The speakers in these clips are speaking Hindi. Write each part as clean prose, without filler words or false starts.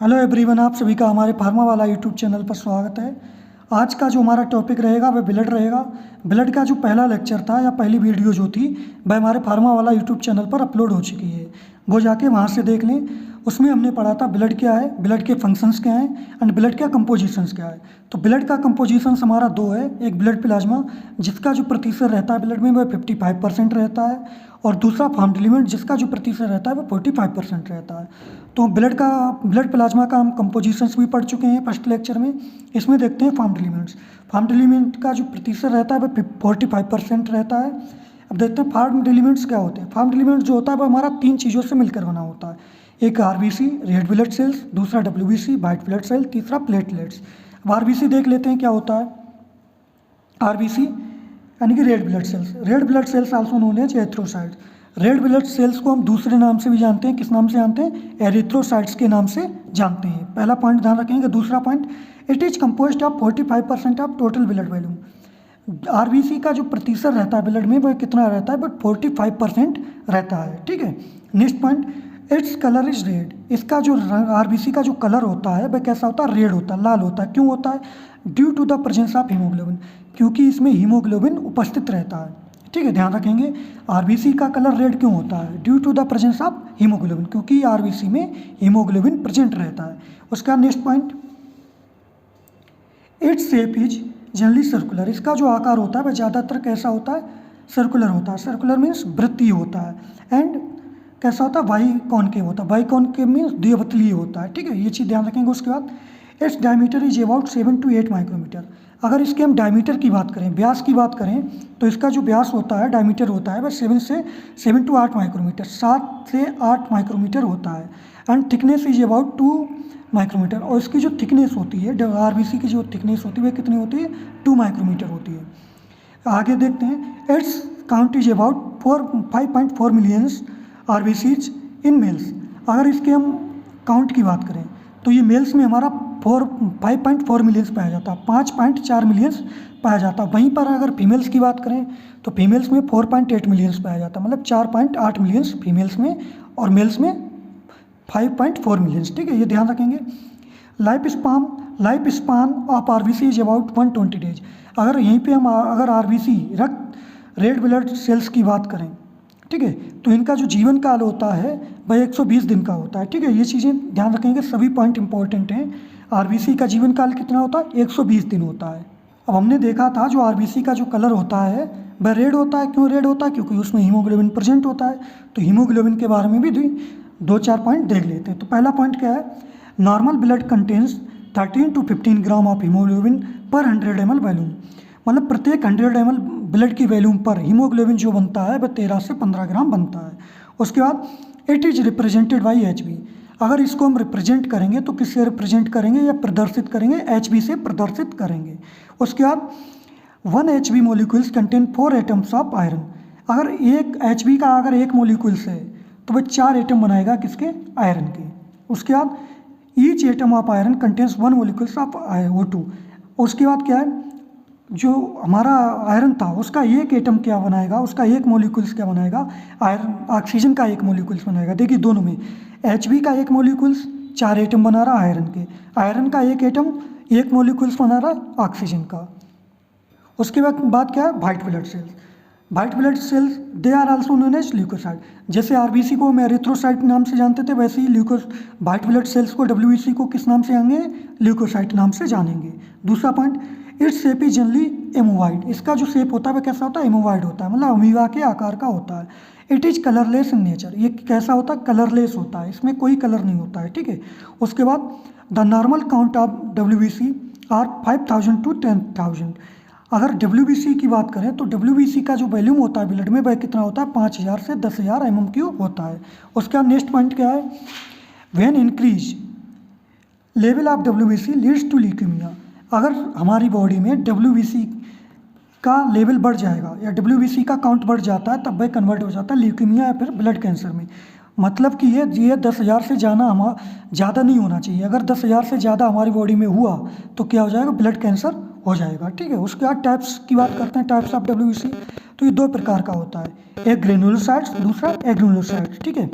हेलो एवरीवन, आप सभी का हमारे फार्मा वाला यूट्यूब चैनल पर स्वागत है। आज का जो हमारा टॉपिक रहेगा वह ब्लड रहेगा। ब्लड का जो पहला लेक्चर था या पहली वीडियो जो थी वह हमारे फार्मा वाला यूट्यूब चैनल पर अपलोड हो चुकी है। वो जाके वहाँ से देख लें। उसमें हमने पढ़ा था ब्लड क्या है, ब्लड के फंक्शंस क्या हैं एंड ब्लड का कंपोजिशंस क्या है। तो ब्लड का कंपोजिशंस हमारा दो है, एक ब्लड प्लाज्मा जिसका जो प्रतिशत रहता है ब्लड में वह 55% रहता है, और दूसरा फार्म्ड एलिमेंट जिसका जो प्रतिशत रहता है वो 45% रहता है। तो ब्लड प्लाज्मा का हम कंपोजिशंस भी पढ़ चुके हैं फर्स्ट लेक्चर में। इसमें देखते हैं फार्म्ड एलिमेंट्स। फार्म्ड एलिमेंट का जो प्रतिशत रहता है वह 45% रहता है। अब देखते हैं फार्म्ड एलिमेंट्स क्या होते हैं। फार्म्ड एलिमेंट जो होता है वो हमारा तीन चीज़ों से मिलकर बना होता है। एक आरबीसी रेड ब्लड सेल्स, दूसरा डब्ल्यूबीसी वाइट ब्लड सेल, तीसरा प्लेटलेट्स। अब आरबीसी देख लेते हैं क्या होता है। आरबीसी यानी कि red blood cells. Red blood cells also known as erythrocytes. Red blood cells को हम दूसरे नाम से भी जानते हैं। किस नाम से जानते हैं? एरिथ्रोसाइट्स के नाम से जानते हैं। पहला पॉइंट ध्यान रखेंगे। दूसरा point, it is composed of 45% of total blood volume. RBC का जो प्रतिशत रहता है ब्लड में वह कितना रहता है? बट 45% रहता है। ठीक है। Next point, its colour is red. इसका जो आरबीसी का जो कलर होता है वह कैसा होता है? रेड होता है, लाल होता है। क्यों होता है? Due to the presence of haemoglobin, क्योंकि इसमें हीमोग्लोबिन उपस्थित रहता है। ठीक है, ध्यान रखेंगे। आरबीसी का कलर रेड क्यों होता है? Due to the presence of haemoglobin, क्योंकि आरबीसी में हीमोग्लोबिन प्रेजेंट रहता है। उसका next point, its shape is generally circular. इसका जो आकार होता है वह ज़्यादातर कैसा होता है? सर्कुलर होता है। सर्कुलर मीन्स वृत्तीय होता है। एंड कैसा होता है? बाई कॉनकेव होता है। बाई कॉनकेव मीन्स द्विवतलीय होता है। ठीक है, ये चीज़ ध्यान रखेंगे। उसके बाद its diameter is about 7 to 8 micrometre. अगर इसके हम डायमीटर की बात करें, व्यास की बात करें, तो इसका जो व्यास होता है, डायमीटर होता है, वह 7 to 8 माइक्रोमीटर, 7 से 8 माइक्रोमीटर होता है। And thickness is about 2 micrometre. और इसकी जो थिकनेस होती है, आरबीसी की जो थिकनेस होती है वह कितनी होती है? 2 माइक्रोमीटर होती है। आगे देखते हैं। It's count is about 5.4 millions RBCs in males. अगर इसके हम काउंट की बात करें तो ये मेल्स में हमारा 5.4 मिलियंस पाया जाता है, 5.4 मिलियंस पाया जाता है। वहीं पर अगर फीमेल्स की बात करें तो फीमेल्स में 4.8 मिलियंस पाया जाता है, मतलब 4.8 मिलियंस फीमेल्स में और मेल्स में 5.4 मिलियंस। ठीक है, ये ध्यान रखेंगे। Life span of RBC is about 120 days. अगर यहीं पे हम अगर आरबीसी रेड ब्लड सेल्स की बात करें, ठीक है, तो इनका जो जीवन काल होता है वह 120 दिन का होता है। ठीक है, ये चीज़ें ध्यान रखेंगे। सभी पॉइंट इंपॉर्टेंट हैं। आरबीसी का जीवन काल कितना होता है? 120 दिन होता है। अब हमने देखा था जो आरबीसी का जो कलर होता है वह रेड होता है। क्यों रेड होता है? क्योंकि उसमें हीमोग्लोबिन प्रेजेंट होता है। तो हीमोग्लोबिन के बारे में भी 2-4 पॉइंट देख लेते हैं। तो पहला पॉइंट क्या है? Normal blood contains 13 to 15 gram of haemoglobin पर 100 ml वॉल्यूम। मतलब प्रत्येक 100 ml ब्लड की वॉल्यूम पर हीमोग्लोबिन जो बनता है वह 13 से 15 ग्राम बनता है। उसके बाद it is represented by HB. अगर इसको हम रिप्रेजेंट करेंगे तो किससे रिप्रेजेंट करेंगे या प्रदर्शित करेंगे? एचबी से प्रदर्शित करेंगे। उसके बाद 1 HB molecules contain 4 atoms of iron. अगर एक एचबी का अगर एक मोलिक्यूल्स है तो वह 4 एटम बनाएगा किसके? आयरन के। उसके बाद each atom of iron contains 1 molecules of O2। उसके बाद क्या है? जो हमारा आयरन था उसका एक एटम क्या बनाएगा? उसका एक मोलिक्यूल्स क्या बनाएगा? आयरन ऑक्सीजन का एक मोलिक्यूल्स बनाएगा। देखिए दोनों में एचबी का एक मोलिक्यूल्स 4 एटम बना रहा आयरन के, आयरन का एक एटम एक मोलिक्यूल्स बना रहा ऑक्सीजन का। उसके बाद क्या है? White blood cells. White blood cells they are also known as leucocyte. जैसे आरबीसी को हम एरिथ्रोसाइट नाम से जानते थे, वैसे ही वाइट ब्लड सेल्स को डब्ल्यूबीसी को किस नाम से जानेंगे? ल्यूकोसाइट नाम से जानेंगे। दूसरा point, its shape is generally amoeboid. इसका जो शेप होता है वह कैसा होता है? एमोवाइड होता है, मतलब अमीबा के आकार का होता है। It is colourless in nature. ये कैसा होता है? कलरलेस होता है, इसमें कोई कलर नहीं होता है। ठीक है। उसके बाद the normal count of WBC are 5000 to 10,000। अगर डब्ल्यूबीसी की बात करें तो डब्ल्यूबीसी का जो वॉल्यूम होता है ब्लड में वह कितना होता है? 5000 से 10,000 mmQ होता है। उसके बाद नेक्स्ट पॉइंट क्या है? When increase level of WBC leads to leukaemia. अगर हमारी बॉडी में डब्ल्यूबीसी का लेवल बढ़ जाएगा या डब्ल्यूबीसी का काउंट बढ़ जाता है तब वह कन्वर्ट हो जाता है ल्यूकेमिया या फिर ब्लड कैंसर में। मतलब कि ये 10,000 से ज़्यादा नहीं होना चाहिए। अगर 10,000 से ज़्यादा हमारी बॉडी में हुआ तो क्या हो जाएगा? ब्लड कैंसर हो जाएगा। ठीक है। उसके बाद टाइप्स की बात करते हैं, टाइप्स ऑफ डब्ल्यूबीसी। तो ये 2 प्रकार का होता है, एक ग्रेनुलोसाइट्स, दूसरा एग्रेनुलोसाइट्स। ठीक है।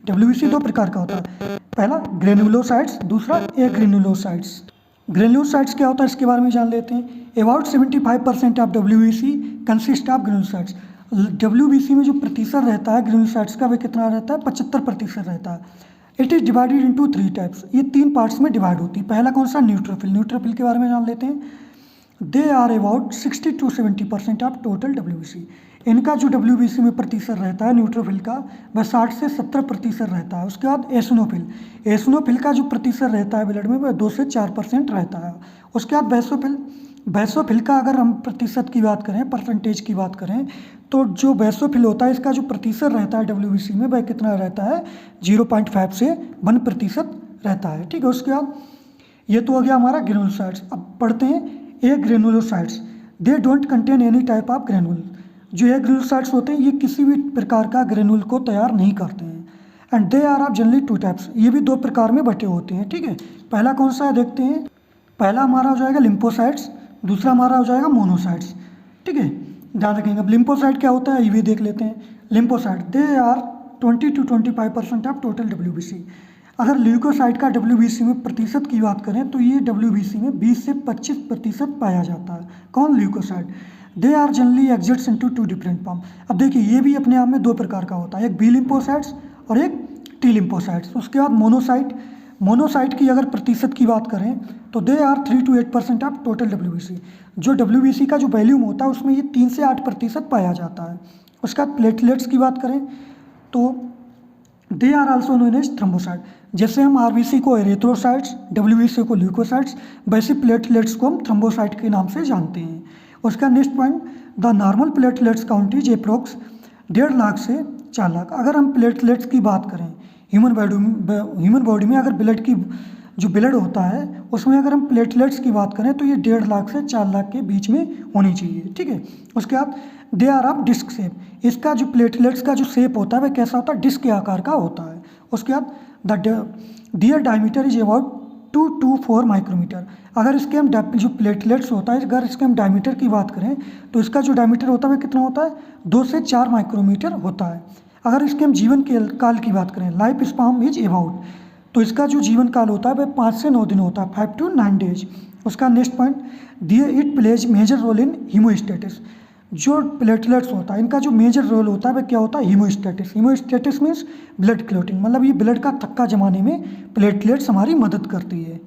डब्ल्यूबीसी दो प्रकार का होता है, पहला ग्रेनुलोसाइट्स, दूसरा एग्रेनुलोसाइट्स। ग्रेनुलोसाइट्स क्या होता है इसके बारे में जान लेते हैं। About 75% of WBC consist of granulocytes. WBC में जो प्रतिशत रहता है ग्रेनुलोसाइट्स का वह कितना रहता है, 75% रहता है। It is divided into 3 types, ये 3 पार्ट्स में डिवाइड होती है। पहला कौन सा, न्यूट्रोफिल। न्यूट्रोफिल के बारे में जान लेते हैं। They are about 60 to 70% of total WBC. इनका जो डब्ल्यूबीसी में प्रतिशत रहता है न्यूट्रोफिल का, वह 60 से 70% रहता है। उसके बाद एसिनोफिल। एसिनोफिल का जो प्रतिशत रहता है ब्लड में वह 2 से 4% रहता है। उसके बाद बेसोफिल। बेसोफिल का अगर हम प्रतिशत की बात करें, परसेंटेज की बात करें, तो जो बेसोफिल होता है इसका जो प्रतिशत रहता है डब्ल्यूबीसी में वह कितना रहता है, 0.5 से 1% रहता है। ठीक है, उसके बाद ये तो हो गया हमारा ग्रेनुलोसाइट्स। अब पढ़ते हैं agranulocytes. They don't contain any type of granule. जो ए ग्रेनुलोसाइट्स होते हैं ये किसी भी प्रकार का ग्रेनुल को तैयार नहीं करते हैं। And they are of generally 2 types, ये भी 2 प्रकार में बटे होते हैं। ठीक है, पहला कौन सा है देखते हैं। पहला हमारा हो जाएगा लिम्फोसाइट्स, दूसरा हमारा हो जाएगा मोनोसाइट्स। ठीक है, ध्यान रखेंगे। अब लिम्फोसाइट क्या होता है ये भी देख लेते हैं। Lymphocyte they are 20 to 25% of total WBC. अगर ल्यूकोसाइट का डब्ल्यूबीसी में प्रतिशत की बात करें तो ये डब्ल्यूबीसी में 20 से 25% पाया जाता है। कौन, leucocyte. They are generally exits into 2 different form. अब देखिए ये भी अपने आप में 2 प्रकार का होता है, एक बी लिम्फोसाइट्स और एक टी लिम्फोसाइट्स। उसके बाद मोनोसाइट। मोनोसाइट की अगर प्रतिशत की बात करें तो they are 3 to 8% of total WBC. जो डब्ल्यूबीसी का जो वैल्यूम होता है उसमें ये 3 से 8% पाया जाता है। उसके बाद प्लेटलेट्स की बात करें तो they are also known as thrombocyte. जैसे हम आरबीसी को एरिथ्रोसाइट्स, डब्ल्यूबीसी को ल्यूकोसाइट्स, वैसे प्लेटलेट्स को हम थ्रोम्बोसाइट के नाम से जानते हैं। उसका next point, the normal platelets count is approx 1.5 lakh से 4 लाख। अगर हम प्लेटलेट्स की बात करें ह्यूमन बॉडी में अगर ब्लड की जो ब्लड होता है उसमें अगर हम प्लेटलेट्स की बात करें तो ये 1.5 लाख से 4 लाख के बीच में होनी चाहिए। ठीक है, उसके बाद they are of disc shape. इसका जो प्लेटलेट्स का जो शेप होता है वह कैसा होता है, डिस्क के आकार का होता है। उसके बाद their diameter is about 2 to 4 micrometre. अगर इसके हम जो प्लेटलेट्स होता है अगर इसके हम डायमीटर की बात करें तो इसका जो डायमीटर होता है वह कितना होता है, 2 से 4 माइक्रोमीटर होता है। अगर इसके हम जीवन काल की बात करें, लाइफ स्पैन इज अबाउट, तो इसका जो जीवन काल होता है वह 5 से 9 दिन होता है, 5 to 9 डेज। उसका next point, it plays major role in haemostasis. जो प्लेटलेट्स होता है इनका जो मेजर रोल होता है वह क्या होता है, हीमोस्टेटिस। हीमोस्टेटिस मीन्स ब्लड क्लॉटिंग, मतलब ये ब्लड का थक्का जमाने में प्लेटलेट्स हमारी मदद करती है।